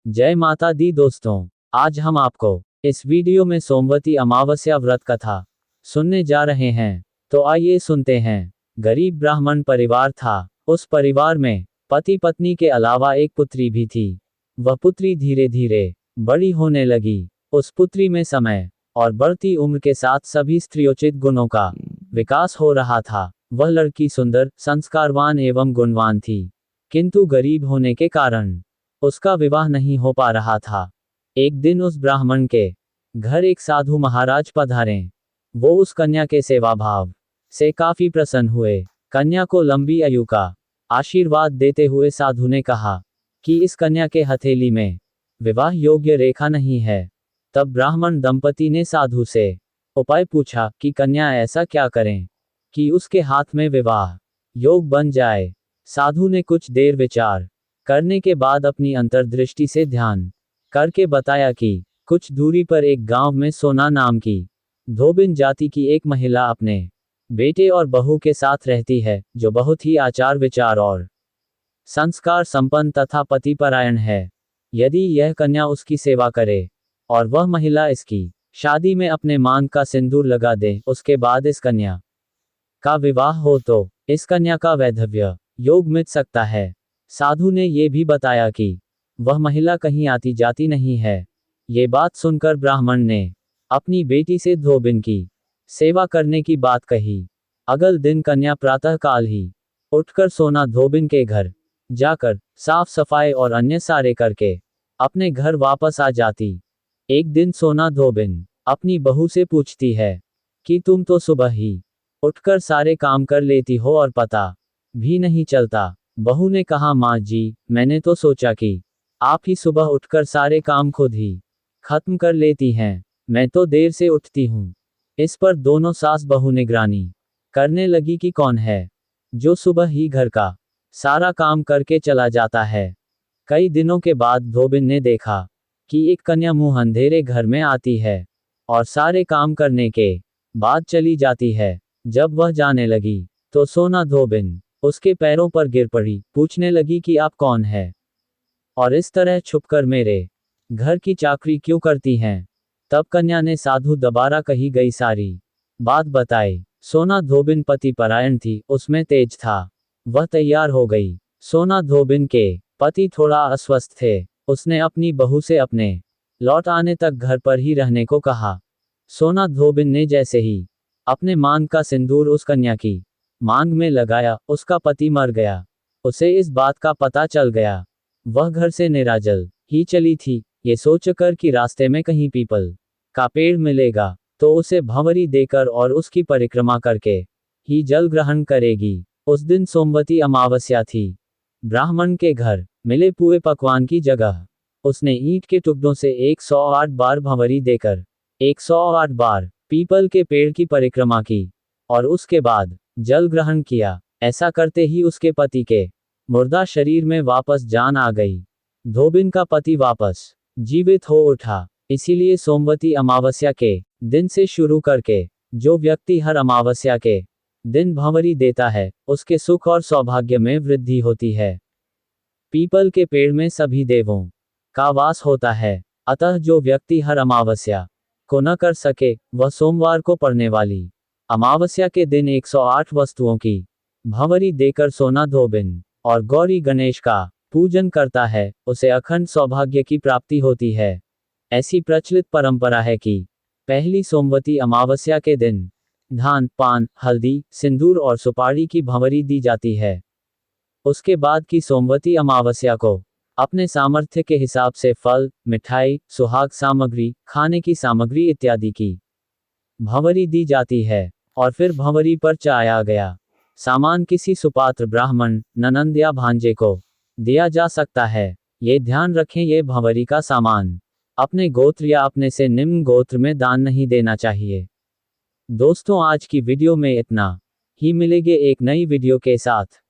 जय माता दी दोस्तों, आज हम आपको इस वीडियो में सोमवती अमावस्या व्रत कथा सुनने जा रहे हैं। तो आइए सुनते हैं। गरीब ब्राह्मण परिवार था। उस परिवार में पति पत्नी के अलावा एक पुत्री भी थी। वह पुत्री धीरे धीरे बड़ी होने लगी। उस पुत्री में समय और बढ़ती उम्र के साथ सभी स्त्रियोचित गुणों का विकास हो रहा था। वह लड़की सुंदर, संस्कारवान एवं गुणवान थी, किंतु गरीब होने के कारण उसका विवाह नहीं हो पा रहा था। एक दिन उस ब्राह्मण के घर एक साधु महाराज पधारे। वो उस कन्या के सेवा भाव से काफी प्रसन्न हुए। कन्या को लंबी आयु का आशीर्वाद देते हुए साधु ने कहा कि इस कन्या के हथेली में विवाह योग्य रेखा नहीं है। तब ब्राह्मण दंपति ने साधु से उपाय पूछा कि कन्या ऐसा क्या करें कि उसके हाथ में विवाह योग बन जाए। साधु ने कुछ देर विचार करने के बाद अपनी अंतर्दृष्टि से ध्यान करके बताया कि कुछ दूरी पर एक गांव में सोना नाम की धोबिन जाति की एक महिला अपने बेटे और बहू के साथ रहती है, जो बहुत ही आचार विचार और संस्कार संपन्न तथा पतिपरायण है। यदि यह कन्या उसकी सेवा करे और वह महिला इसकी शादी में अपने मांग का सिंदूर लगा दे, उसके बाद इस कन्या का विवाह हो तो इस कन्या का वैधव्य योग मिट सकता है। साधु ने ये भी बताया कि वह महिला कहीं आती जाती नहीं है। ये बात सुनकर ब्राह्मण ने अपनी बेटी से धोबिन की सेवा करने की बात कही। अगले दिन कन्या प्रातः काल ही उठकर सोना धोबिन के घर जाकर साफ सफाई और अन्य सारे करके अपने घर वापस आ जाती। एक दिन सोना धोबिन अपनी बहू से पूछती है कि तुम तो सुबह ही उठकर सारे काम कर लेती हो और पता भी नहीं चलता। बहू ने कहा, माँ जी, मैंने तो सोचा कि आप ही सुबह उठकर सारे काम खुद ही खत्म कर लेती हैं। मैं तो देर से उठती हूँ। इस पर दोनों सास बहू निगरानी करने लगी कि कौन है जो सुबह ही घर का सारा काम करके चला जाता है। कई दिनों के बाद धोबिन ने देखा कि एक कन्या मुंह अंधेरे घर में आती है और सारे काम करने के बाद चली जाती है। जब वह जाने लगी तो सोना धोबिन उसके पैरों पर गिर पड़ी, पूछने लगी कि आप कौन है और इस तरह छुपकर मेरे घर की चाकरी क्यों करती हैं। तब कन्या ने साधु दोबारा कही गई सारी बात बताई। सोना धोबिन पति परायण थी, उसमें तेज था। वह तैयार हो गई। सोना धोबिन के पति थोड़ा अस्वस्थ थे। उसने अपनी बहू से अपने लौट आने तक घर पर ही रहने को कहा। सोना धोबिन ने जैसे ही अपने मांग का सिंदूर उस कन्या की मांग में लगाया, उसका पति मर गया। उसे इस बात का पता चल गया। वह घर से निराजल ही चली थी, ये सोचकर कि रास्ते में कहीं पीपल का पेड़ मिलेगा तो उसे भंवरी देकर और उसकी परिक्रमा करके ही जल ग्रहण करेगी। उस दिन सोमवती अमावस्या थी। ब्राह्मण के घर मिले पुए पकवान की जगह उसने ईंट के टुकड़ों से 108 बार भंवरी देकर 108 बार पीपल के पेड़ की परिक्रमा की और उसके बाद जल ग्रहण किया। ऐसा करते ही उसके पति के मुर्दा शरीर में वापस जान आ गई। धोबिन का पति वापस जीवित हो उठा। इसीलिए सोमवती अमावस्या के दिन से शुरू करके जो व्यक्ति हर अमावस्या के दिन भंवरी देता है, उसके सुख और सौभाग्य में वृद्धि होती है। पीपल के पेड़ में सभी देवों का वास होता है। अतः जो व्यक्ति हर अमावस्या को न कर सके, वह सोमवार को पड़ने वाली अमावस्या के दिन 108 वस्तुओं की भंवरी देकर सोना धोबिन और गौरी गणेश का पूजन करता है, उसे अखंड सौभाग्य की प्राप्ति होती है। ऐसी प्रचलित परंपरा है कि पहली सोमवती अमावस्या के दिन धान, पान, हल्दी, सिंदूर और सुपारी की भंवरी दी जाती है। उसके बाद की सोमवती अमावस्या को अपने सामर्थ्य के हिसाब से फल, मिठाई, सुहाग सामग्री, खाने की सामग्री इत्यादि की भंवरी दी जाती है। और फिर भंवरी पर चाया गया सामान किसी सुपात्र ब्राह्मण, ननंद या भांजे को दिया जा सकता है। ये ध्यान रखें, ये भंवरी का सामान अपने गोत्र या अपने से निम्न गोत्र में दान नहीं देना चाहिए। दोस्तों, आज की वीडियो में इतना ही। मिलेंगे एक नई वीडियो के साथ।